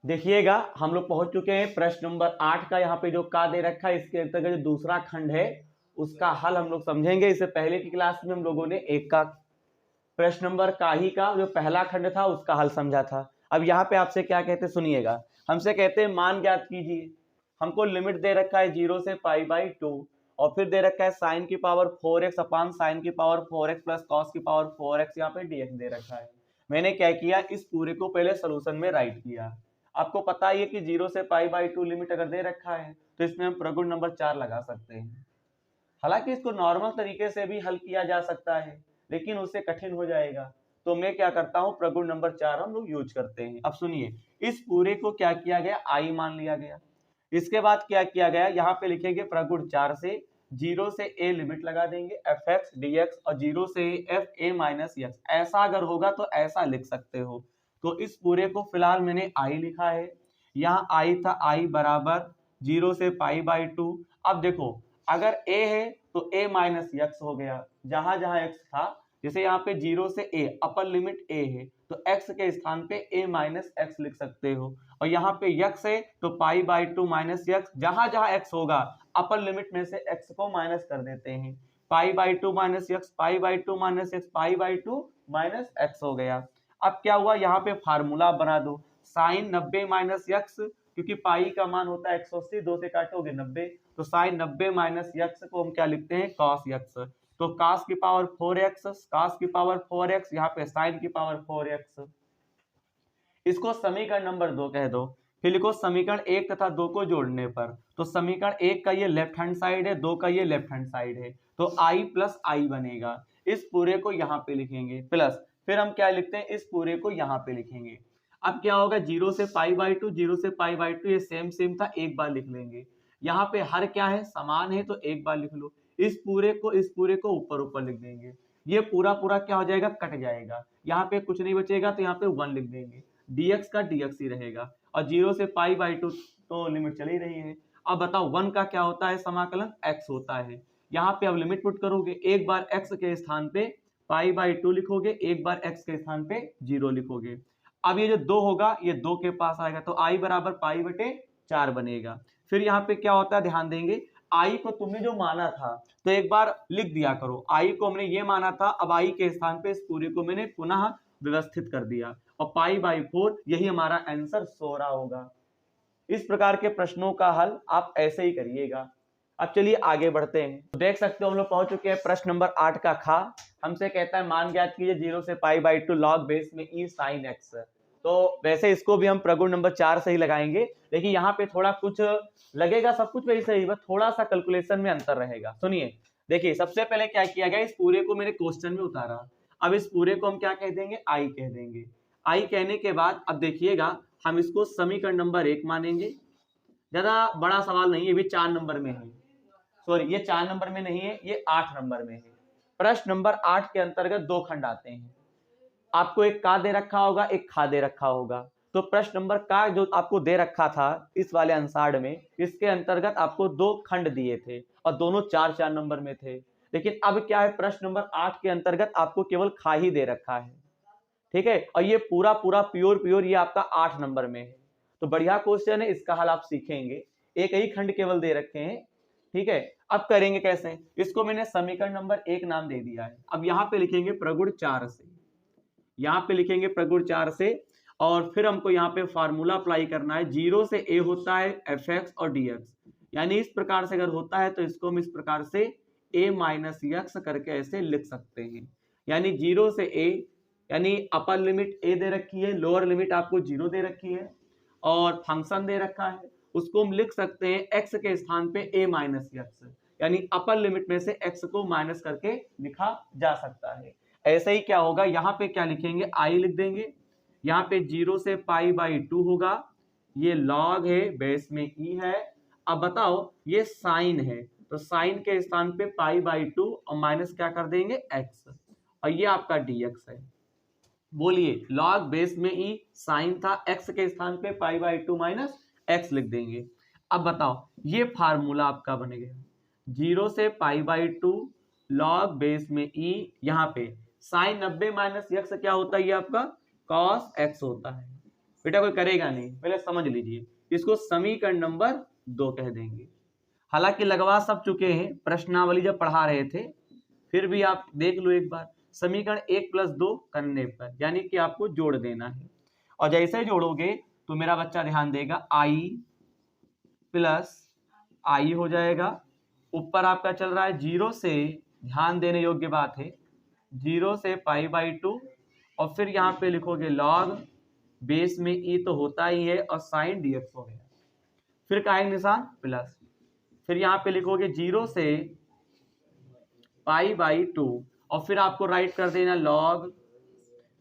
देखिएगा हम लोग पहुंच चुके हैं प्रश्न नंबर 8 का। यहाँ पे जो का दे रखा है इसके अंतर्गत जो दूसरा खंड है उसका हल हम लोग समझेंगे। इससे पहले की क्लास में हम लोगों ने एक का प्रश्न नंबर का ही का जो पहला खंड था उसका हल समझा था। अब यहाँ पे आपसे क्या कहते हैं सुनिएगा। हमसे कहते हैं मान ज्ञात कीजिए। हमको लिमिट दे रखा है 0 से π/2 और फिर दे रखा है साइन की पावर 4x अपान साइन की पावर 4x प्लस कॉस की पावर 4x, यहाँ पे dx दे रखा है। मैंने क्या किया, इस पूरे को पहले सोल्यूशन में राइट किया। आपको पता ही है कि 0 से π/2 लिमिट अगर दे रखा है तो इसमें हम प्रगुण नंबर 4 लगा सकते हैं। हालांकि इसको नॉर्मल तरीके से भी हल किया जा सकता है लेकिन उससे कठिन हो जाएगा, तो मैं क्या करता हूं, प्रगुण नंबर 4 हम लोग यूज करते हैं। अब सुनिए, इस पूरे को क्या किया गया, आई मान लिया गया। इसके बाद क्या किया गया, यहाँ पे लिखेंगे प्रगुण 4 से 0 से a लिमिट लगा देंगे fx dx और 0 से f a माइनस x। ऐसा अगर होगा तो ऐसा लिख सकते हो। तो इस पूरे को फिलहाल मैंने i लिखा है। यहाँ i था i बराबर 0 से π/2। अब देखो अगर a है तो a माइनस x हो गया, जहां जहां x था। जैसे यहाँ पे 0 से a अपर लिमिट a है तो x के स्थान पे a माइनस x लिख सकते हो। और यहाँ पे x है तो π/2 माइनस x, जहां जहां x होगा अपर लिमिट में से x को माइनस कर देते हैं। π/2 minus x, π/2 minus x, π/2 minus x हो गया। अब क्या हुआ, यहाँ पे फार्मूला बना दो साइन 90 माइनस x, क्योंकि पाई का मान होता है 180, 2 से काटोगे 90, तो साइन 90 माइनस x को हम क्या लिखते हैं, कॉस x। तो cos की पावर 4x, cos की पावर 4x, यहाँ पे साइन की पावर 4x। इसको समीकरण नंबर 2 कह दो। फिर लिखो समीकरण 1 तथा 2 को जोड़ने पर, तो समीकरण 1 का ये लेफ्ट हैंड साइड है, 2 का ये लेफ्ट हैंड साइड है, तो i प्लस आई बनेगा। इस पूरे को यहाँ पे लिखेंगे प्लस, फिर हम क्या लिखते हैं, इस पूरे को यहाँ पे लिखेंगे। अब क्या होगा, 0 से π/2, 0 से π/2 ये सेम सेम था, एक बार लिख लेंगे। यहाँ पे हर क्या है, समान है, तो एक बार लिख लो। इस पूरे को ऊपर ऊपर लिख देंगे। ये पूरा पूरा क्या हो जाएगा, कट जाएगा। यहाँ पे कुछ नहीं बचेगा तो यहाँ पे 1 लिख देंगे। dx का dx ही रहेगा और 0 से π/2 तो लिमिट चली रही है। अब बताओ 1 का क्या होता है, समाकलन x होता है। यहाँ पे अब लिमिट पुट करोगे, एक बार x के स्थान पे π/2 लिखोगे, एक बार x के स्थान पे 0 लिखोगे। अब ये जो 2 होगा ये 2 के पास आएगा, तो i बराबर π/4 बनेगा। फिर यहाँ पे क्या होता है, ध्यान देंगे, i को तुमने जो माना था तो एक बार लिख दिया करो। i को हमने ये माना था, अब i के स्थान पे इस पूरे को मैंने पुनः व्यवस्थित कर दिया और π/4 यही हमारा आंसर 16 होगा। इस प्रकार के प्रश्नों का हल आप ऐसे ही करिएगा। अब चलिए आगे बढ़ते हैं। तो देख सकते हो हम लोग पहुंच चुके हैं प्रश्न नंबर 8 का खा। हमसे कहता है मान ज्ञात कीजिए 0 से π/2 log बेस में e sin x। तो वैसे इसको भी हम प्रगुण नंबर 4 से ही लगाएंगे, लेकिन यहाँ पे थोड़ा कुछ लगेगा, सब कुछ वैसे ही, बस थोड़ा सा कैलकुलेशन में अंतर रहेगा। सुनिए, देखिए सबसे पहले क्या किया गया, इस पूरे को मैंने क्वेश्चन में उतारा। अब इस पूरे को हम क्या कह देंगे, आई कह देंगे। आई कहने के बाद अब देखिएगा हम इसको समीकरण नंबर 1 मानेंगे। ज्यादा बड़ा सवाल नहीं है, ये भी 4 नंबर में है। सॉरी, ये 4 नंबर में नहीं है, ये 8 नंबर में है। प्रश्न नंबर 8 के अंतर्गत 2 खंड आते हैं। आपको एक का दे रखा होगा, एक खा दे रखा होगा। तो प्रश्न नंबर का जो आपको दे रखा था इस वाले अंसार में, इसके अंतर्गत आपको 2 खंड दिए थे और दोनों 4-4 नंबर में थे। लेकिन अब क्या है, प्रश्न नंबर 8 के अंतर्गत आपको केवल खा ही दे रखा है, ठीक है, और ये पूरा पूरा प्योर ये आपका 8 नंबर में है। तो बढ़िया क्वेश्चन है, इसका हल आप सीखेंगे। एक ही खंड केवल दे रखे हैं, ठीक है। अब करेंगे कैसे, इसको मैंने समीकरण नंबर 1 नाम दे दिया है। अब यहाँ पे लिखेंगे प्रगुण 4 से, यहाँ पे लिखेंगे प्रगुण 4 से, और फिर हमको यहाँ पे फार्मूला अप्लाई करना है। 0 से a होता है fx और dx, यानी इस प्रकार से अगर होता है तो इसको हम इस प्रकार से a माइनस x करके ऐसे लिख सकते हैं। यानी 0 से a, यानी अपर लिमिट a दे रखी है, लोअर लिमिट आपको 0 दे रखी है, और फंक्शन दे रखा है, उसको हम लिख सकते हैं x के स्थान पे a माइनस x, यानी अपर लिमिट में से x को माइनस करके लिखा जा सकता है। ऐसे ही क्या होगा, यहाँ पे क्या लिखेंगे, i लिख देंगे। यहाँ पे 0 से π/2 होगा, ये log है, बेस में e है। अब बताओ ये साइन है, तो साइन के स्थान पे π/2 और माइनस क्या कर देंगे, x, और ये आपका dx है। बोलिए, log बेस में e, साइन था, x के स्थान पे π/2 माइनस x लिख देंगे। अब बताओ ये फार्मूला आपका बन गया, 0 से π/2 log बेस में e, यहाँ पे साइन 90 माइनस x क्या होता है, ये आपका cos x होता है। बेटा कोई करेगा नहीं, पहले समझ लीजिए। इसको समीकरण नंबर 2 कह देंगे। हालांकि लगवा सब चुके हैं प्रश्नावली जब पढ़ा रहे थे, फिर भी आप देख लो एक बार। समीकरण 1+2 करने पर यानी कि आपको जोड़ देना है, और जैसे जोड़ोगे तो मेरा बच्चा ध्यान देगा, i प्लस i हो जाएगा। ऊपर आपका चल रहा है 0 से, ध्यान देने योग्य बात है, 0 से π/2, और फिर यहाँ पे लिखोगे log, बेस में e तो होता ही है, और साइन dx हो गया। फिर का है निशान प्लस, फिर यहाँ पे लिखोगे 0 से π/2, और फिर आपको राइट कर देना log,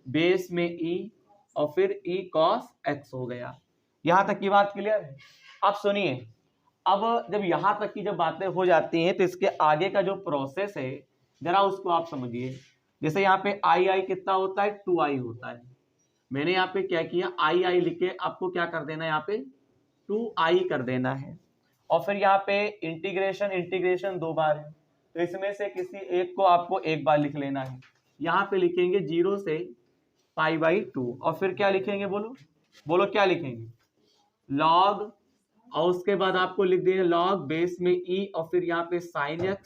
बेस में e, और फिर e cos x हो गया। यहां तक की बात क्लियर है? अब सुनिए, अब जब यहां तक की जब बातें हो जाती हैं तो इसके आगे का जो प्रोसेस है जरा उसको आप समझिए। जैसे यहाँ पे i कितना होता है, 2i होता है। मैंने यहाँ पे क्या किया, i लिख के आपको क्या कर देना है, यहाँ पे 2i कर देना है, और फिर यहाँ पे इंटीग्रेशन 2 बार है, तो इसमें से किसी एक को आपको एक बार लिख लेना है। यहाँ पे लिखेंगे 0 से π/2, और फिर क्या लिखेंगे, बोलो क्या लिखेंगे, log, और उसके बाद आपको लिख देना log बेस में e, और फिर यहाँ पे sin x,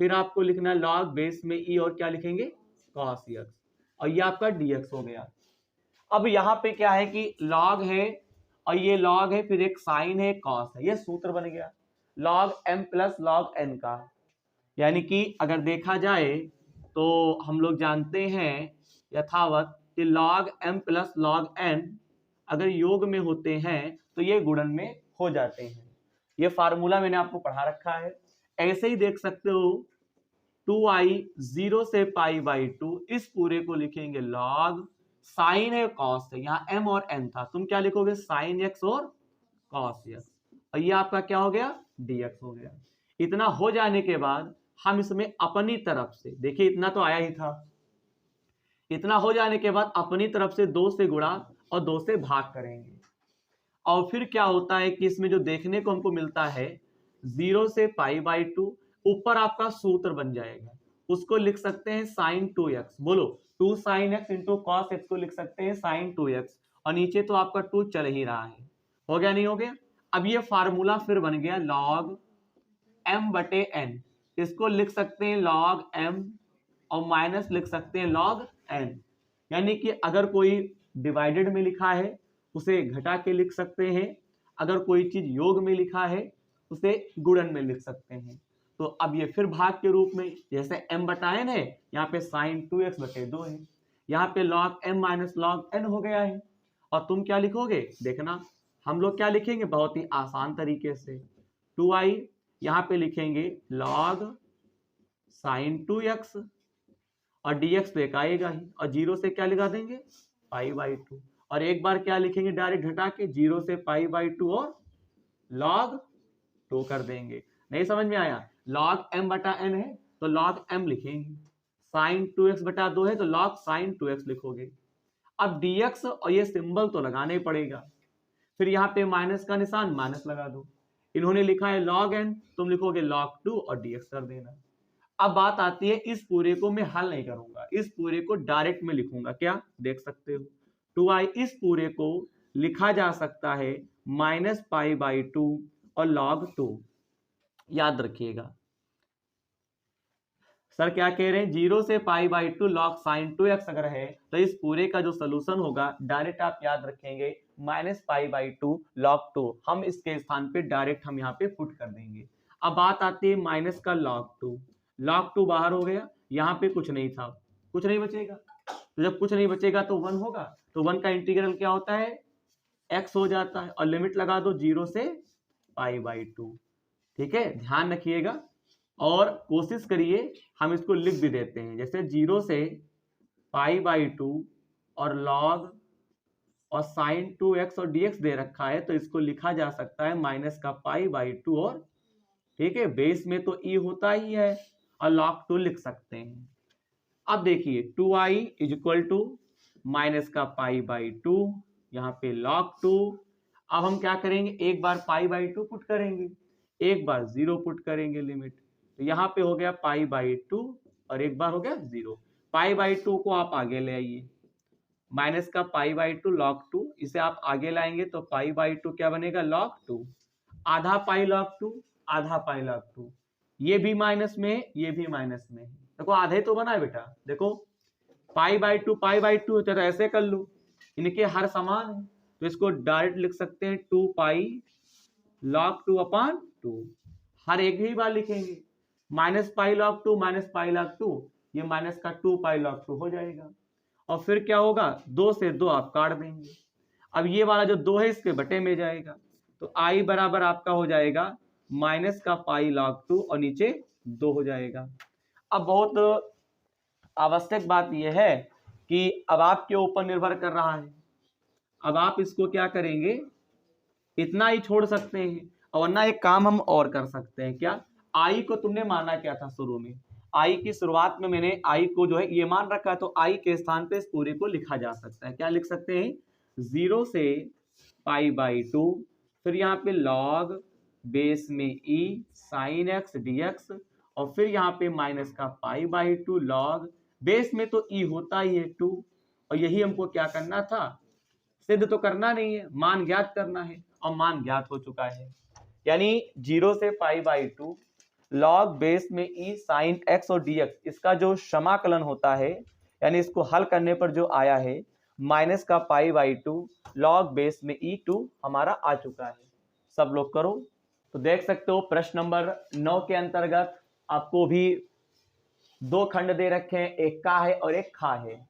फिर आपको लिखना log बेस में e, और क्या लिखेंगे, cos x, और ये आपका dx हो गया। अब यहाँ पे क्या है कि log है, और ये log है, फिर एक sin है, cos है, ये सूत्र बन गया log m plus log n का। यानी कि अगर देखा जाए तो हम लोग जानते हैं यथावत कि log m plus log n अगर योग में होते हैं तो ये गुणन में हो जाते हैं। ये फार्मूला मैंने आपको पढ़ा रखा है। ऐसे ही देख सकते हो 2i 0 से π/2, इस पूरे को लिखेंगे log, साइन है cos है, यहाँ m और n था, तुम क्या लिखोगे, साइन x और cos x, और ये आपका क्या हो गया, dx हो गया। इतना हो जाने के बाद हम इसमें अपनी तरफ से, देखिए इतना तो आया ही था, इतना हो जाने के बाद अपनी तरफ से 2 से गुणा और 2 से भाग करेंगे, और फिर क्या होता है कि इसमें जो देखने को हमको मिलता है 0 से π/2, ऊपर आपका सूत्र बन जाएगा, उसको लिख सकते हैं sin 2x, बोलो 2 sin x into cos x को लिख सकते हैं sin 2x, और नीचे तो आपका 2 चल ही रहा है, हो गया नहीं हो गया। अब ये फार्मूला फिर बन गया log m/n, इसको लिख सकते हैं log m, और माइनस लिख सकते हैं log n, यानी कि अगर कोई डिवाइडेड में लिखा है उसे घटा के लिख सकते हैं, अगर कोई चीज योग में लिखा है उसे गुणन में लिख सकते हैं। तो अब ये फिर भाग के रूप में, जैसे m/n है, यहाँ पे sin 2x/2 है, यहाँ पे log m minus log n हो गया है, और तुम क्या लिखोगे, देखना हम लोग क्या लिखेंगे, बहुत ही आसान तरीके से 2i यहाँ पे लिखेंगे log sin 2x, और dx तो एक आएगा ही, और 0 से क्या लगा देंगे, π/2, और एक बार क्या लिखेंगे डायरेक्ट घटा के, 0 से π/2 और log 2 कर देंगे। नहीं समझ में आया, log m/n है तो log m लिखेंगे, sin 2x/2 है तो log sin 2x लिखोगे। अब dx और ये सिंबल तो लगाना ही पड़ेगा, फिर यहाँ पे माइनस का निशान, माइनस लगा दो, इन्होंने लिखा है log n, तुम लिखोगे log 2 और dx कर देना। अब बात आती है, इस पूरे को मैं हल नहीं करूंगा, इस पूरे को डायरेक्ट में लिखूंगा, क्या देख सकते हो 2i, इस पूरे को लिखा जा सकता है -π/2 और log 2, याद रखिएगा। सर क्या कह रहे हैं, 0 से π/2 log sin 2x अगर है तो इस पूरे का जो सोल्यूशन होगा डायरेक्ट आप याद रखेंगे -π/2 log 2, हम इसके स्थान पे डायरेक्ट हम यहाँ पे पुट कर देंगे। अब बात आती है माइनस का log 2 बाहर हो गया, यहाँ पे कुछ नहीं था, कुछ नहीं बचेगा, तो जब कुछ नहीं बचेगा तो 1 होगा, तो 1 का इंटीग्रल क्या होता है, x हो जाता है, और लिमिट लगा दो 0 से π/2, ठीक है, ध्यान रखिएगा, और कोशिश करिए हम इसको लिख भी देते हैं, जैसे 0 से π/2 और log और sin 2x और dx दे रखा है, तो इसको लिखा जा सकता है माइनस का π/2 और, ठीक है, बेस में तो e होता ही है, और log 2 लिख सकते हैं। अब देखिए 2i इक्वल टू माइनस का π/2, यहाँ पे log 2, अब हम क्या करेंगे, एक बार π/2 पुट करेंगे, एक बार 0 पुट करेंगे लिमिट, तो यहाँ पे हो गया π/2 और एक बार हो गया 0, π/2 को आप आगे ले आइए, माइनस का पाई बाई टू log 2, इसे आप आगे लाएंगे तो पाई बाई टू क्या बनेगा log 2, आधा पाई log 2, आधा पाई log 2, ये भी माइनस में है, ये भी माइनस में है। देखो आधे तो बना है बेटा, देखो पाई बाई टू होता है तो ऐसे कर लो, इनके हर समान है तो इसको डायरेक्ट लिख सकते हैं 2 पाई log 2 अपॉन 2, हर एक ही बार लिखेंगे, minus pi log 2 minus pi log 2, ये माइनस का 2 पाई log 2 हो जाएगा। और फिर क्या होगा, 2 से 2 आप काट देंगे, अब ये वाला जो 2 है इसके बटे में जाएगा, तो आई बराबर आपका हो जाएगा माइनस का पाई log 2 और नीचे 2 हो जाएगा। अब बहुत आवश्यक बात यह है कि अब आपके ऊपर निर्भर कर रहा है, अब आप इसको क्या करेंगे, इतना ही छोड़ सकते हैं और वरना एक काम हम और कर सकते हैं। क्या, आई को तुमने माना क्या था शुरू में, आई की शुरुआत में मैंने आई को जो है ये मान रखा है, तो आई के स्थान पे इस पूरे को लिखा जा सकता है। क्या लिख सकते हैं, 0 से पाई बाई 2, फिर यहाँ पे log बेस में e sin x dx, और फिर यहाँ पे माइनस का पाई बाई 2 log बेस में तो e होता ही है 2, और यही हमको क्या करना था, सिद्ध तो करना नहीं है, मान ज्ञात करना है, और मान ज्ञात हो चुका है। यानी 0 से पाई बाई 2 log बेस में e sin x और dx, इसका जो समाकलन होता है यानी इसको हल करने पर जो आया है माइनस का पाई बाई 2 log बेस में e2 हमारा आ चुका है। सब लोग करो। तो देख सकते हो प्रश्न नंबर 9 के अंतर्गत आपको भी 2 खंड दे रखे हैं, एक का है और एक खा है,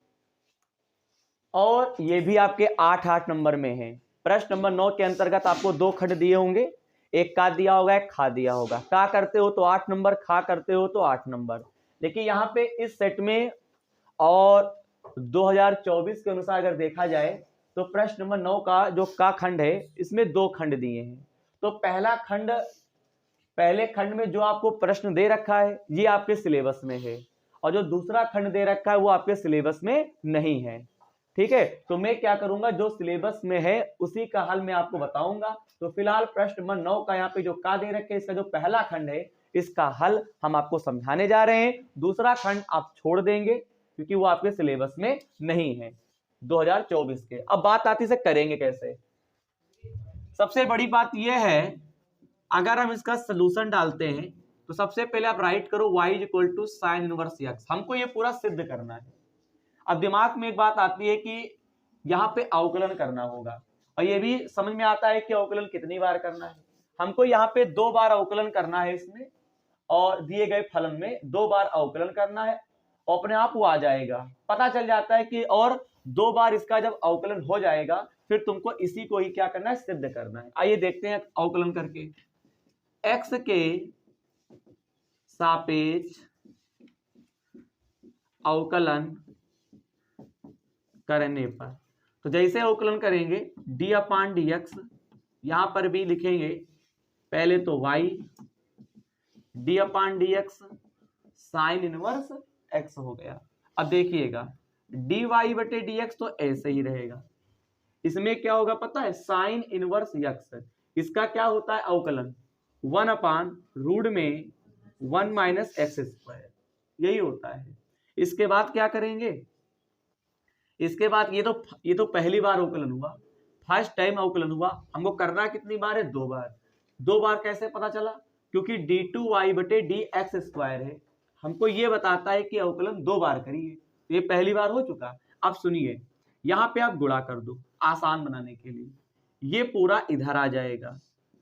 और ये भी आपके 8-8 नंबर में है। प्रश्न नंबर 9 के अंतर्गत आपको 2 खंड दिए होंगे, एक का दिया होगा, एक खा दिया होगा। का करते हो तो 8 नंबर, खा करते हो तो 8 नंबर। लेकिन यहाँ पे इस सेट में और 2024 के अनुसार अगर देखा जाए तो प्रश्न नंबर 9 का जो का खंड है इसमें 2 खंड दिए हैं। तो पहला खंड, पहले खंड में जो आपको प्रश्न दे रखा है ये आपके सिलेबस में है, और जो दूसरा खंड दे रखा है वो आपके सिलेबस में नहीं है। ठीक है, तो मैं क्या करूंगा, जो सिलेबस में है उसी का हल मैं आपको बताऊंगा। तो फिलहाल प्रश्न नंबर 9 का यहाँ पे जो का दे रखे, इसका जो पहला खंड है इसका हल हम आपको समझाने जा रहे हैं। दूसरा खंड आप छोड़ देंगे क्योंकि वो आपके सिलेबस में नहीं है 2024 के। अब बात आती है करेंगे कैसे। सबसे बड़ी बात यह है, अगर हम इसका सोल्यूशन डालते हैं तो सबसे पहले आप राइट करो y equal to sine inverse x, हमको ये पूरा सिद्ध करना है। अब दिमाग में एक बात आती है कि यहाँ पे अवकलन करना होगा, और ये भी समझ में आता है कि अवकलन कितनी बार करना है। हमको यहाँ पे 2 बार अवकलन करना है इसमें, और दिए गए फलन में 2 बार अवकलन करना है, और अपने आप वो आ जाएगा, पता चल जाता है कि, और 2 बार इसका जब अवकलन हो जाएगा फिर तुमको इसी को ही क्या करना है, सिद्ध करना है। आइए देखते हैं अवकलन करके। x के सापेक्ष अवकलन करने पर, तो जैसे अवकलन करेंगे d अपान डी एक्स, यहां पर भी लिखेंगे पहले तो y d upon D X sine inverse x हो गया। अब देखिएगा dy बटे dx तो ऐसे ही रहेगा, इसमें क्या होगा पता है, साइन इनवर्स x, इसका क्या होता है अवकलन 1 अपान रूट में 1 माइनस एक्स स्क्वायर, यही होता है। इसके बाद क्या करेंगे, इसके बाद ये तो पहली बार अवकलन हुआ, फर्स्ट टाइम अवकलन हुआ, हमको करना कितनी बार है, 2 बार। 2 बार कैसे पता चला, क्योंकि d2y बटे डी एक्स स्क्वायर है, हमको ये बताता है कि अवकलन 2 बार करिए, ये पहली बार हो चुका। अब सुनिए, यहाँ पे आप गुणा कर दो आसान बनाने के लिए, ये पूरा इधर आ जाएगा,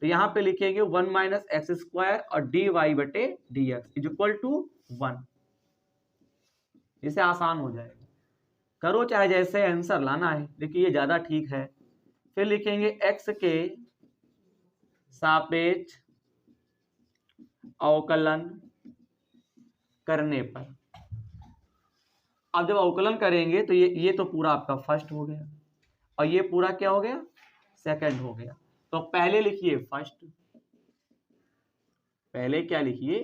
तो यहाँ पे लिखेंगे 1 माइनस एक्स स्क्वायर और dy बटे D x is equal to 1, इसे आसान हो जाएगा। करो चाहे जैसे आंसर लाना है, लेकिन ये ज्यादा ठीक है। फिर लिखेंगे x के सापेक्ष अवकलन करने पर। अब जब अवकलन करेंगे तो ये तो पूरा आपका फर्स्ट हो गया, और ये पूरा क्या हो गया, सेकंड हो गया। तो पहले लिखिए फर्स्ट, पहले क्या लिखिए,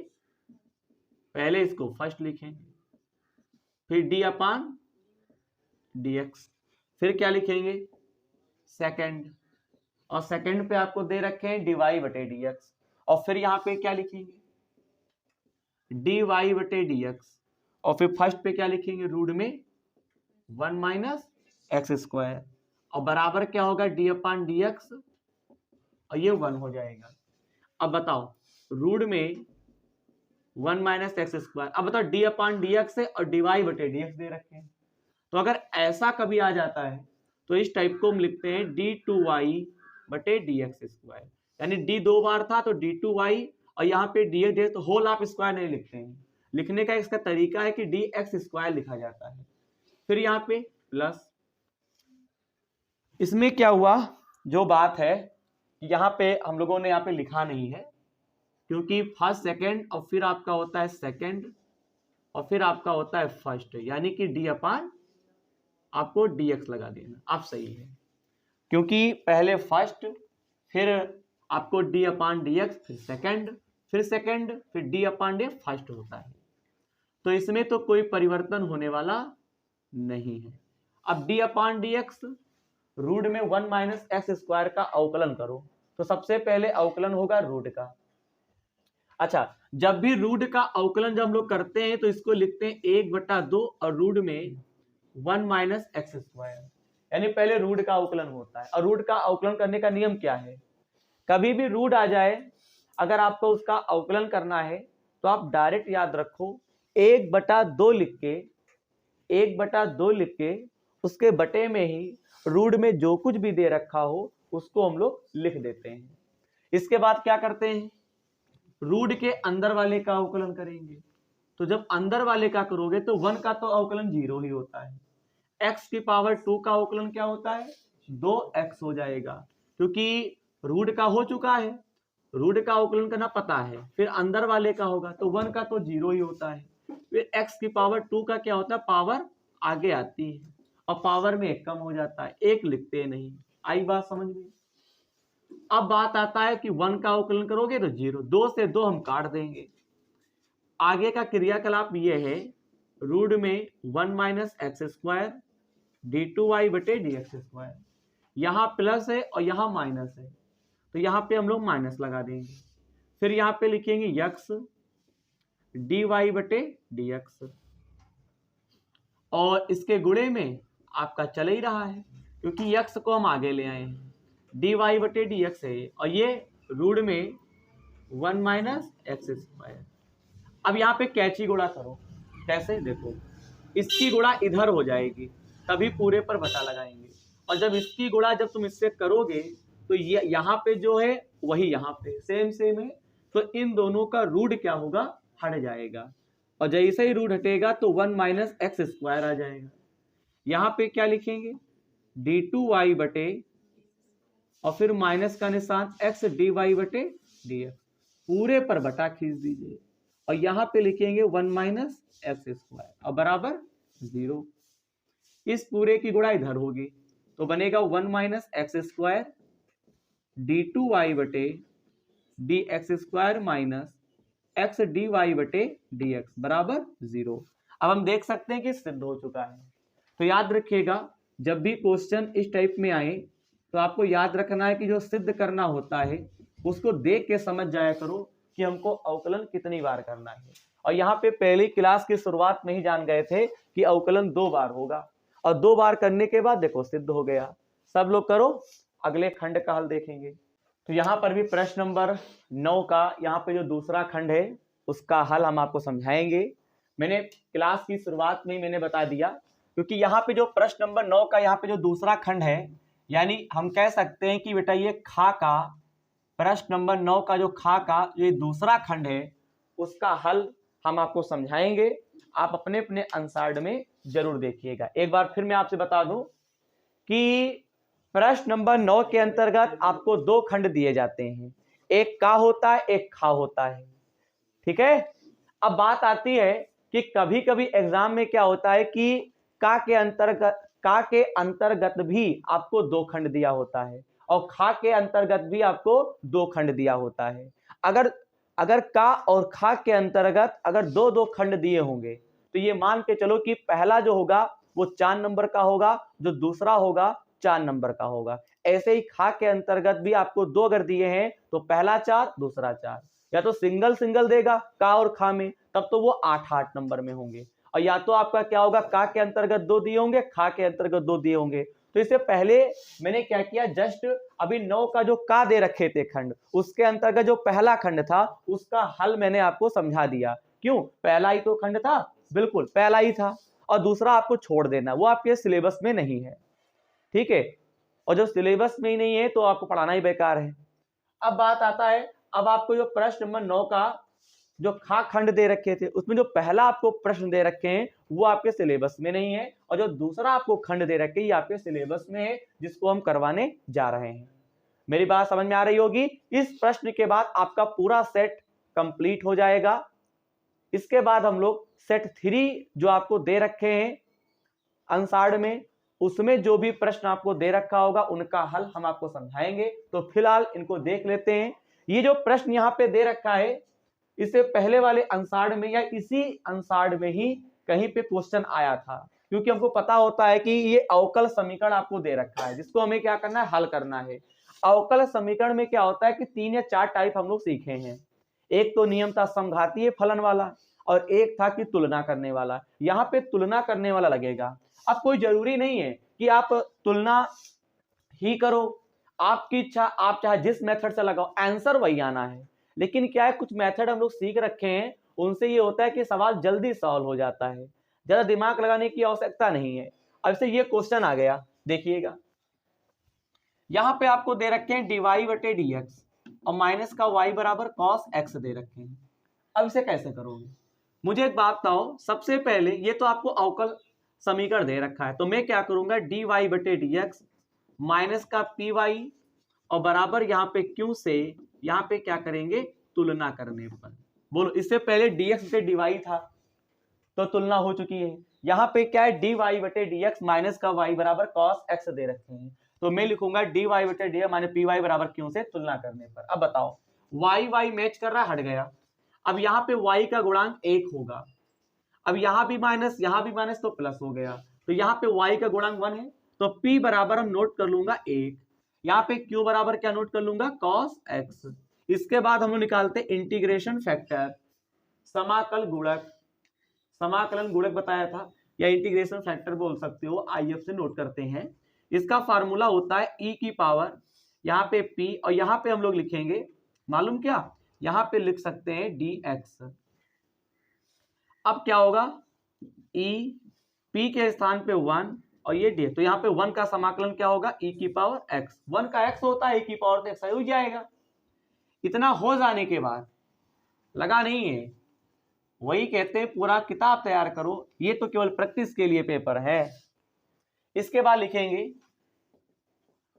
पहले इसको फर्स्ट लिखेंगे, फिर d अपान dx, फिर क्या लिखेंगे सेकंड, और सेकंड पे आपको दे रखे हैं dy बटे dx, और फिर यहाँ पे क्या लिखेंगे dy बटे dx, और फिर फर्स्ट पे क्या लिखेंगे रूट में 1 माइनस एक्स स्क्वायर और बराबर क्या होगा डी अपान डी एक्स और ये 1 हो जाएगा। अब बताओ रूट में 1 माइनस एक्स स्क्वायर, अब बताओ डी अपान डी एक्स है और डीवाई बटे डी एक्स दे रखे हैं। तो अगर ऐसा कभी आ जाता है तो इस टाइप को हम लिखते हैं डी टू वाई बटे डी एक्स स्क्वायर, यानी डी 2 बार था तो डी टू वाई और यहाँ पे डी एक्स, तो होल आप स्क्वायर नहीं लिखते हैं। लिखने का इसका तरीका है कि डी एक्स स्क्वायर लिखा जाता है। फिर यहाँ पे प्लस, इसमें क्या हुआ जो बात है यहाँ पे हम लोगों ने यहाँ पे लिखा नहीं है क्योंकि फर्स्ट सेकंड और फिर आपका होता है सेकंड और फिर आपका होता है फर्स्ट, यानी कि डी अपान आपको dx लगा देना। आप सही है क्योंकि पहले फर्स्ट फिर आपको d अपान dx फिर सेकंड फिर d अपान डी फर्स्ट होता है, तो इसमें तो कोई परिवर्तन होने वाला नहीं है। अब d अपान dx रूट में 1 माइनस एक्स स्क्वायर का अवकलन करो, तो सबसे पहले अवकलन होगा रूट का। अच्छा, जब भी रूट का अवकलन जब हम लोग करते हैं तो इसको लिखते हैं 1/2 और रूट में 1 माइनस एक्स स्क्वायर, यानी पहले रूट का अवकलन होता है। और रूट का अवकलन करने का नियम क्या है, कभी भी रूट आ जाए अगर आपको उसका अवकलन करना है तो आप डायरेक्ट याद रखो 1/2 लिख के उसके बटे में ही रूट में जो कुछ भी दे रखा हो उसको हम लोग लिख देते हैं। इसके बाद क्या करते हैं, रूट के अंदर वाले का अवकलन करेंगे। तो जब अंदर वाले का करोगे तो 1 का तो अवकलन 0 ही होता है, x की पावर 2 का अवकलन क्या होता है 2x हो जाएगा, क्योंकि रूट का हो चुका है, रूट का अवकलन करना पता है। फिर अंदर वाले का होगा तो 1 का तो 0 ही होता है, फिर x की पावर 2 का क्या होता है पावर आगे आती है और पावर में 1 कम हो जाता है, 1 लिखते नहीं। आई बात समझ में। अब बात आता है कि 1 का अवकलन करोगे तो 0, 2 से 2 हम काट देंगे। आगे का क्रियाकलाप ये है रूट में 1 minus x square D two Y बटे डी एक्स स्क्वायर, यहाँ प्लस है और यहाँ माइनस है तो यहाँ पे हम लोग माइनस लगा देंगे। फिर यहाँ पे लिखेंगे यक्स डी वाई बटे डी एक्स और इसके गुणे में आपका चल ही रहा है क्योंकि यक्स को हम आगे ले आए हैं, डी वाई बटे डी एक्स है और ये रूट में 1 माइनस एक्स स्क्वायर। अब यहाँ पे कैची गुणा करो, कैसे देखो इसकी गुणा इधर हो जाएगी तभी पूरे पर बटा लगाएंगे, और जब इसकी गुणा जब तुम इससे करोगे तो ये यहाँ पे जो है वही यहाँ पे सेम है, तो इन दोनों का रूट क्या होगा हट जाएगा और जैसे ही रूट हटेगा तो 1 माइनस एक्स स्क्वायर आ जाएगा। यहाँ पे क्या लिखेंगे डी टू वाई बटे और फिर माइनस का निशान एक्स डी वाई बटे डी एक्स, पूरे पर बटा खींच दीजिए और यहाँ पे लिखेंगे 1 माइनस एक्स स्क्वायर और बराबर 0। इस पूरे की गुणा इधर होगी तो बनेगा 1 minus x square D two Y बटे D x square minus X D Y बटे डी एक्स बराबर 0। अब हम देख सकते हैं कि सिद्ध हो चुका है। तो याद रखिएगा जब भी क्वेश्चन इस टाइप में आए तो आपको याद रखना है कि जो सिद्ध करना होता है उसको देख के समझ जाया करो कि हमको अवकलन कितनी बार करना है। और यहाँ पे पहली क्लास की शुरुआत में ही जान गए थे कि अवकलन 2 बार होगा और 2 बार करने के बाद देखो सिद्ध हो गया। सब लोग करो, अगले खंड का हल देखेंगे। तो यहाँ पर भी प्रश्न नंबर 9 का यहाँ पे जो दूसरा खंड है उसका हल हम आपको समझाएंगे। मैंने क्लास की शुरुआत में ही मैंने बता दिया क्योंकि यहाँ पे जो प्रश्न नंबर 9 का यहाँ पे जो दूसरा खंड है, यानी हम कह सकते हैं कि बेटा ये खा का प्रश्न नंबर 9 का जो खा का ये दूसरा खंड है उसका हल हम आपको समझाएंगे। आप अपने अपने आंसर में जरूर देखिएगा। एक बार फिर मैं आपसे बता दूं कि प्रश्न नंबर 9 के अंतर्गत आपको 2 खंड दिए जाते हैं, एक का होता है एक खा होता है, ठीक है। अब बात आती है कि कभी कभी एग्जाम में क्या होता है कि का के अंतर्गत भी आपको 2 खंड दिया होता है और खा के अंतर्गत भी आपको 2 खंड दिया होता है। अगर का और खा के अंतर्गत अगर 2 खंड दिए होंगे तो ये मान के चलो कि पहला जो होगा वो 4 नंबर का होगा, जो दूसरा होगा 4 नंबर का होगा। ऐसे ही खा के अंतर्गत भी आपको 2 अगर दिए हैं तो पहला 4 दूसरा 4, या तो सिंगल देगा का और खा में, तब तो वो 8 नंबर में होंगे। और या तो आपका क्या होगा, का के अंतर्गत 2 दिए होंगे, खा के अंतर्गत 2 दिए होंगे। तो इससे पहले मैंने क्या किया, जस्ट अभी 9 का जो का दे रखे थे खंड, उसके अंतर्गत जो पहला खंड था उसका हल मैंने आपको समझा दिया। क्यों, पहला ही तो खंड था, बिल्कुल पहला ही था, और दूसरा आपको छोड़ देना, वो आपके सिलेबस में नहीं है, ठीक है। और जो सिलेबस में ही नहीं है तो आपको पढ़ाना ही बेकार है। अब बात आता है, अब आपको जो प्रश्न नंबर 9 का जो खा खंड दे रखे थे उसमें जो पहला आपको प्रश्न दे रखे हैं वो आपके सिलेबस में नहीं है, और जो दूसरा आपको खंड दे रखे ये आपके सिलेबस में है, जिसको हम करवाने जा रहे हैं। मेरी बात समझ में आ रही होगी। इस प्रश्न के बाद आपका पूरा सेट कंप्लीट हो जाएगा। इसके बाद हम लोग सेट 3 जो आपको दे रखे हैं अंसार में, उसमें जो भी प्रश्न आपको दे रखा होगा उनका हल हम आपको समझाएंगे। तो फिलहाल इनको देख लेते हैं। ये जो प्रश्न यहाँ पे दे रखा है, इससे पहले वाले अंसार में या इसी अंसार में ही कहीं पे क्वेश्चन आया था, क्योंकि हमको पता होता है कि ये अवकल समीकरण आपको दे रखा है, जिसको हमें क्या करना है, हल करना है। अवकल समीकरण में क्या होता है कि 3 या 4 टाइप हम लोग सीखे हैं। एक तो नियम था समघातीय फलन वाला, और एक था कि तुलना करने वाला। यहाँ पे तुलना करने वाला लगेगा। अब कोई जरूरी नहीं है कि आप तुलना ही करो, आपकी इच्छा, आप चाहे जिस मेथड से लगाओ, आंसर वही आना है। लेकिन क्या है, कुछ मेथड हम लोग सीख रखे हैं, उनसे ये होता है कि सवाल जल्दी सॉल्व हो जाता है, ज्यादा दिमाग लगाने की आवश्यकता नहीं है। अब से ये क्वेश्चन आ गया, देखिएगा यहाँ पे आपको दे रखे हैं dy/dx और माइनस का y बराबर cos x दे रखे हैं। अब इसे कैसे करोगे, मुझे एक बात बताओ। सबसे पहले ये तो आपको अवकल समीकरण दे रखा है, तो मैं क्या करूंगा, dy/dx माइनस का py और बराबर यहाँ पे q से यहाँ पे क्या करेंगे, तुलना करने पर। बोलो, इससे पहले dx से dy था तो तुलना हो चुकी है। यहाँ पे क्या है, dy/dx माइनस का y बराबर cos x दे रखे हैं, तो मैं लिखूंगा dy/dx माइनस py बराबर q से तुलना करने पर। अब बताओ, y मैच कर रहा है, हट गया। अब यहाँ पे y का गुणांक 1 होगा, अब यहाँ भी माइनस तो प्लस हो गया, तो यहाँ पे y का गुणांक 1 है, तो p बराबर हम नोट कर लूंगा 1, यहाँ पे q बराबर क्या नोट कर लूंगा, cos x। इसके बाद हम लोग निकालते इंटीग्रेशन फैक्टर, समाकल गुणक, समाकलन गुणक बताया था, या इंटीग्रेशन फैक्टर बोल सकते हो, IF से नोट करते हैं। इसका फार्मूला होता है e की पावर, यहाँ पे p, और यहाँ पे हम लोग लिखेंगे, मालूम क्या, यहाँ पे लिख सकते हैं dx। अब क्या होगा, e p के स्थान पे 1 और ये d, तो यहाँ पे 1 का समाकलन क्या होगा, e की पावर x। 1 का x होता है, e की पावर तो x हो जाएगा। इतना हो जाने के बाद लगा नहीं है, वही कहते हैं पूरा किताब तैयार करो, ये तो केवल प्रैक्टिस के लिए पेपर है। इसके बाद लिखेंगे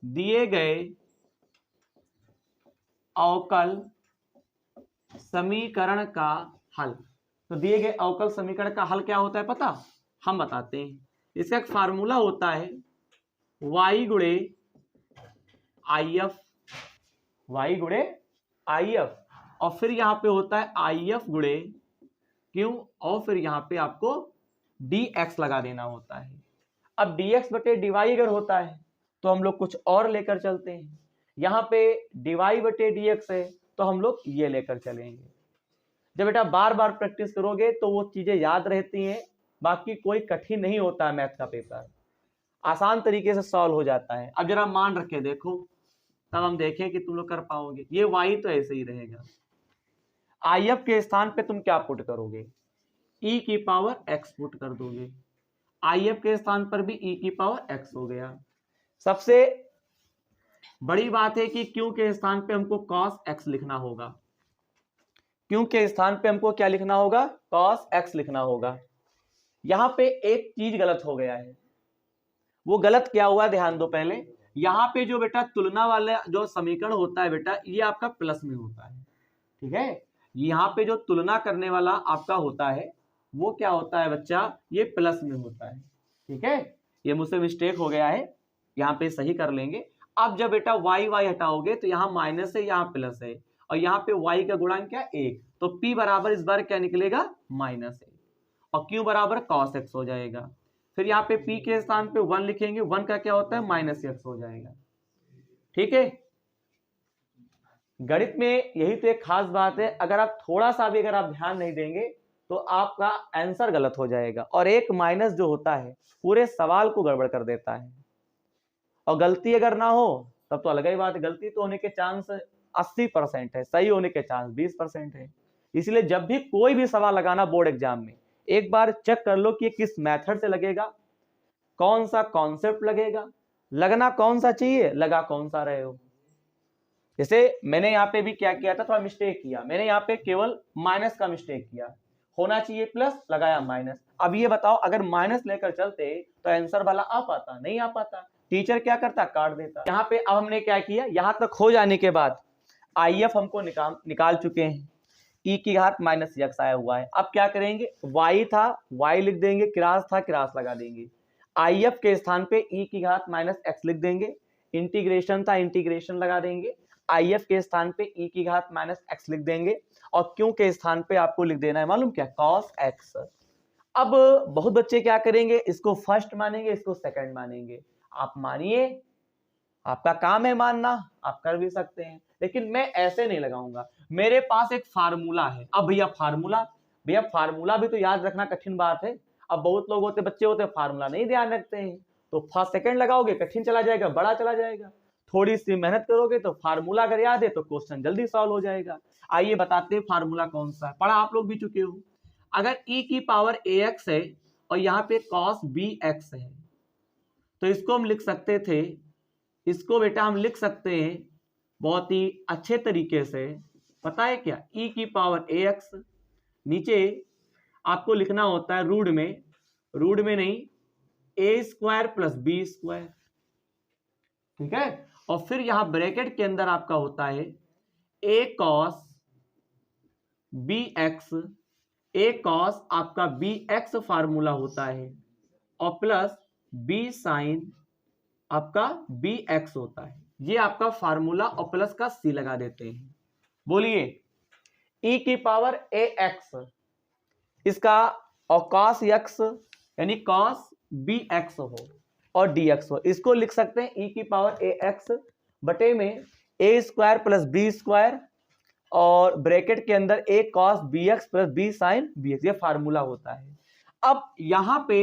दिए गए अवकल समीकरण का हल। तो दिए गए अवकल समीकरण का हल क्या होता है पता, हम बताते हैं। इसका एक फार्मूला होता है y गुणे IF, और फिर यहाँ पे होता है IF गुणे क्यों, और फिर यहाँ पे आपको dx लगा देना होता है। अब dx/dy अगर होता है तो हम लोग कुछ और लेकर चलते हैं, यहाँ पे dy/dx है तो हम लोग ये लेकर चलेंगे। जब बेटा बार बार प्रैक्टिस करोगे तो वो चीजें याद रहती हैं, बाकी कोई कठिन नहीं होता है, मैथ का पेपर आसान तरीके से सॉल्व हो जाता है। अब जरा मान रखे देखो, तब हम देखें कि तुम लोग कर पाओगे। ये y तो ऐसे ही रहेगा, IF के स्थान पे तुम क्या पुट करोगे, e की पावर x पुट कर दोगे, IF के स्थान पर भी e की पावर x हो गया। सबसे बड़ी बात है कि q के स्थान पे हमको cos x लिखना होगा, q के स्थान पे हमको क्या लिखना होगा, cos x लिखना होगा। यहां पे एक चीज गलत हो गया है, वो गलत क्या हुआ ध्यान दो पहले। यहाँ पे जो बेटा तुलना वाला जो समीकरण होता है बेटा, ये आपका प्लस में होता है, ठीक है। यहाँ पे जो तुलना करने वाला आपका होता है वो क्या होता है बच्चा, ये प्लस में होता है, ठीक है। ये मुझसे मिस्टेक हो गया है, यहाँ पे सही कर लेंगे। अब जब बेटा y हटाओगे तो यहाँ माइनस है, यहाँ प्लस है, और यहाँ पे y का गुणांक क्या 1, तो p बराबर इस बार क्या निकलेगा, माइनस है, और q बराबर cos x हो जाएगा। फिर यहाँ पे p के स्थान पे 1 लिखेंगे, 1 का क्या होता है, माइनस x हो जाएगा, ठीक है। गणित में यही तो एक खास बात है, अगर आप थोड़ा सा भी अगर आप ध्यान नहीं देंगे तो आपका आंसर गलत हो जाएगा, और एक माइनस जो होता है पूरे सवाल को गड़बड़ कर देता है। और गलती अगर ना हो तब तो अलग ही बात है, गलती तो होने के चांस 80% है, सही होने के चांस 20% है। इसलिए जब भी कोई भी सवाल लगाना बोर्ड एग्जाम में, एक बार चेक कर लो कि किस मेथड से लगेगा, कौन सा कॉन्सेप्ट लगेगा, लगना कौन सा चाहिए, लगा कौन सा रहे हो। जैसे मैंने यहाँ पे भी क्या किया था, थोड़ा मिस्टेक किया, मैंने यहाँ पे केवल माइनस का मिस्टेक किया, होना चाहिए प्लस, लगाया माइनस। अब ये बताओ अगर माइनस लेकर चलते तो आंसर वाला आ पाता, नहीं आ पाता, टीचर क्या करता, काट देता। यहाँ पे अब हमने क्या किया, यहाँ तक हो जाने के बाद IF हमको निकाल चुके हैं, e की घात माइनस x आया हुआ है। अब क्या करेंगे, y था y लिख देंगे, क्रास था क्रास लगा देंगे, IF के स्थान पे e की घात माइनस x लिख देंगे, इंटीग्रेशन था इंटीग्रेशन लगा देंगे, IF के स्थान पे e की घात माइनस x लिख देंगे, और क्यों के स्थान पे आपको लिख देना है मालूम क्या, cos x। अब बहुत बच्चे क्या करेंगे, इसको फर्स्ट मानेंगे, इसको सेकंड मानेंगे। आप मानिए, आपका काम है मानना, आप कर भी सकते हैं, लेकिन मैं ऐसे नहीं लगाऊंगा। मेरे पास एक फार्मूला है। अब भैया फार्मूला भी तो याद रखना कठिन बात है। अब बहुत लोग होते, बच्चे होते, फार्मूला नहीं ध्यान रखते हैं, तो फर्स्ट सेकंड लगाओगे कठिन चला जाएगा, बड़ा चला जाएगा। थोड़ी सी मेहनत करोगे तो फार्मूला अगर याद है तो क्वेश्चन जल्दी सॉल्व हो जाएगा। आइए बताते हैं फार्मूला कौन सा है, पढ़ा आप लोग भी चुके हो। अगर e की पावर ax है और यहाँ पे cos bx है, तो इसको हम लिख सकते थे, इसको बेटा हम लिख सकते हैं बहुत ही अच्छे तरीके से, पता है क्या, e की पावर ax, नीचे आपको लिखना होता है रूट में नहीं, a square plus b square, ठीक है। और फिर यहां ब्रैकेट के अंदर आपका होता है a cos bx, a cos आपका bx फार्मूला होता है, और प्लस b साइन आपका bx होता है। ये आपका फार्मूला, और प्लस का c लगा देते हैं। बोलिए, e की पावर ax इसका, और cos x यानी cos bx हो और dx हो, इसको लिख सकते हैं e की पावर ax बटे में a square plus b square, और ब्रैकेट के अंदर a cos bx plus b sin bx, ये फार्मूला होता है। अब यहां पे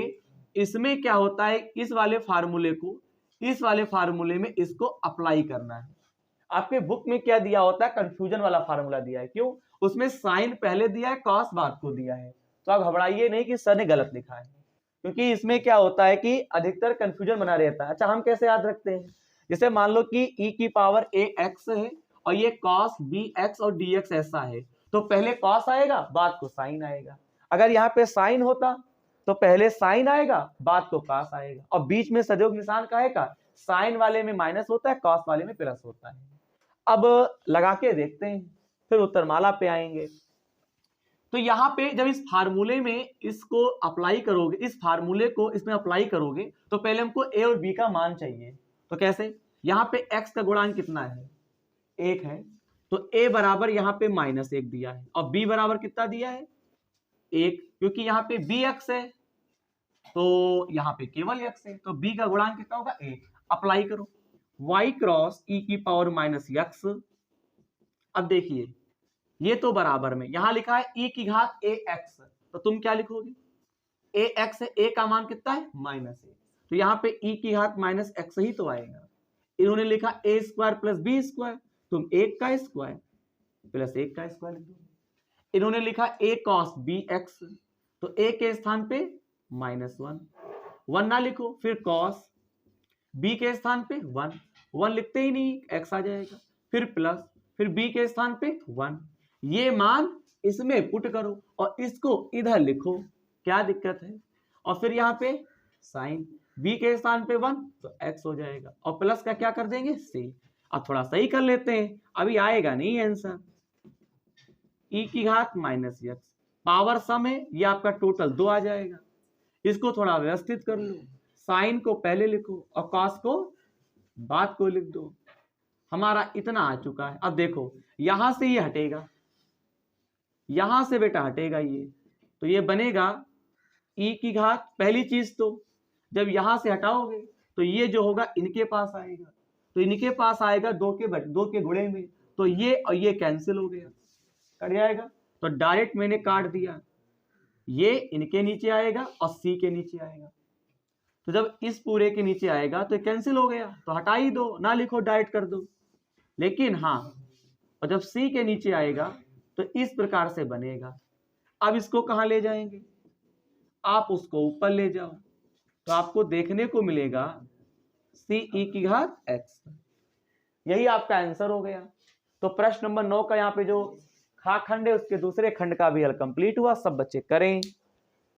इसमें क्या होता है, इस वाले फार्मूले को इस वाले फार्मूले में इसको अप्लाई करना है। आपके बुक में क्या दिया होता है, कंफ्यूजन वाला फार्मूला दिया है, क्यों, उसमें साइन पहले दिया है, कॉस बाद को दिया है। तो आप घबराइए नहीं कि सर ने गलत लिखा है, क्योंकि इसमें क्या होता है कि अधिकतर कंफ्यूजन बना रहता है। अच्छा, हम कैसे याद रखते हैं, जैसे मान लो कि e की पावर ax है और ये cos bx और dx ऐसा है, तो पहले cos आएगा बाद को साइन आएगा। अगर यहाँ पे साइन होता तो पहले साइन आएगा बाद को cos आएगा, और बीच में सदैव निशान काहे का, साइन वाले में माइनस होता है, cos वाले में प्लस होता है। अब लगा के देखते हैं, फिर उत्तरमाला पे आएंगे। तो यहाँ पे जब इस फार्मूले में इसको अप्लाई करोगे, इस फार्मूले को इसमें अप्लाई करोगे, तो पहले हमको a और b का मान चाहिए। तो कैसे, यहाँ पे x का गुणांक कितना है, 1 है, तो a बराबर यहाँ पे -1 दिया है, और b बराबर कितना दिया है, 1, क्योंकि यहाँ पे bx है तो यहाँ पे केवल x है, तो b का गुणांक कितना होगा, 1। अप्लाई करो, y क्रॉस e की पावर -x। अब देखिए, ये तो बराबर में यहां लिखा है e की घात ax, तो तुम क्या लिखोगे, ax है, a का मान कितना है, -1, तो यहाँ पे e की घात -x ही तो आएगा। इन्होंने लिखा a square plus b square, तुम 1 का स्क्वायर प्लस 1 का स्क्वायर लिख दो। इन्होंने लिखा a cos bx, तो a के स्थान पे -1 ना लिखो, फिर cos b के स्थान पे 1 लिखते ही नहीं, x आ जाएगा, फिर प्लस, फिर b के स्थान पे 1, ये मान इसमें पुट करो और इसको इधर लिखो, क्या दिक्कत है, और फिर यहाँ पे साइन b के स्थान पे 1 तो x हो जाएगा, और प्लस का क्या कर देंगे, c। अब थोड़ा सही कर लेते हैं, अभी आएगा नहीं आंसर, e की घात -x, पावर सम है, ये आपका टोटल 2 आ जाएगा। इसको थोड़ा व्यवस्थित कर लो, साइन को पहले लिखो और कॉस को बाद को लिख दो। हमारा इतना आ चुका है। अब देखो, यहां से ये हटेगा, यहां से बेटा हटेगा ये, तो ये बनेगा e की घात, पहली चीज तो जब यहां से हटाओगे तो ये जो होगा इनके पास आएगा, तो इनके पास आएगा 2 के गुणे में, तो ये और ये कैंसिल हो गया, कट जाएगा, तो डायरेक्ट मैंने काट दिया, ये इनके नीचे आएगा और सी के नीचे आएगा। तो जब इस पूरे के नीचे आएगा तो कैंसिल हो गया, तो हटा ही दो, ना लिखो डायरेक्ट कर दो। लेकिन हाँ, और जब सी के नीचे आएगा तो इस प्रकार से बनेगा। अब इसको कहाँ ले जाएंगे, आप उसको ऊपर ले जाओ, तो आपको देखने को मिलेगा सी ई की घात एक्स। यही आपका आंसर हो गया। तो प्रश्न नंबर 9 का यहाँ पे जो खा खंड है उसके दूसरे खंड का भी हल कंप्लीट हुआ। सब बच्चे करें।